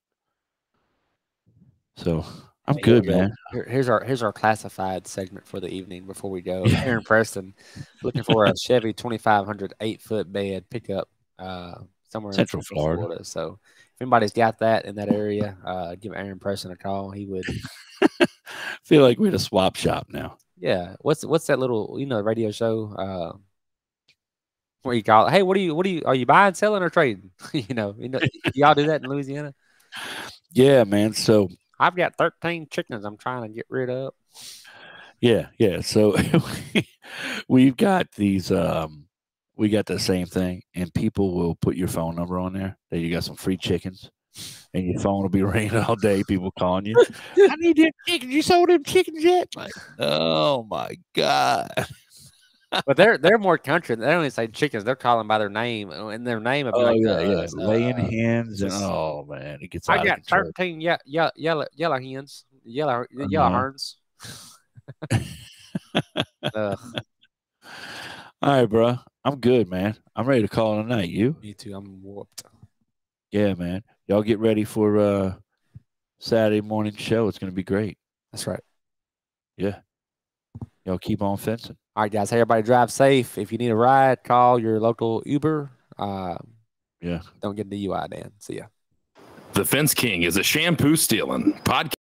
So I'm good, man. Here's our classified segment for the evening before we go. Aaron Preston looking for a Chevy 2500 8-foot bed pickup somewhere Central in Central Florida. So if anybody's got that in that area, give Aaron Preston a call. He would feel like we're at a swap shop now. Yeah. What's that little radio show where you call it, hey, what are you are you buying, selling, or trading? Y'all do that in Louisiana? Yeah, man. So I've got 13 chickens I'm trying to get rid of. Yeah. So we've got these we got the same thing, and people will put your phone number on there that you got some free chickens, and your phone will be ringing all day, people calling you. I need them chickens. You sold them chickens yet? Like, oh my God. But they're more country. They don't even say chickens. They're calling by their name, and their name would be laying hens, and oh man, it gets. I got 13 yellow hens, yellow herns. Ugh, All right, bro. I'm good, man. I'm ready to call it a night. You? me too. I'm whooped. Yeah, man. Y'all get ready for Saturday morning show. It's gonna be great. That's right. Yeah. Y'all keep on fencing. All right, guys. Hey, everybody, drive safe. If you need a ride, call your local Uber. Yeah. Don't get the UI, Dan. See ya. The Fence King is a shampoo stealing podcast.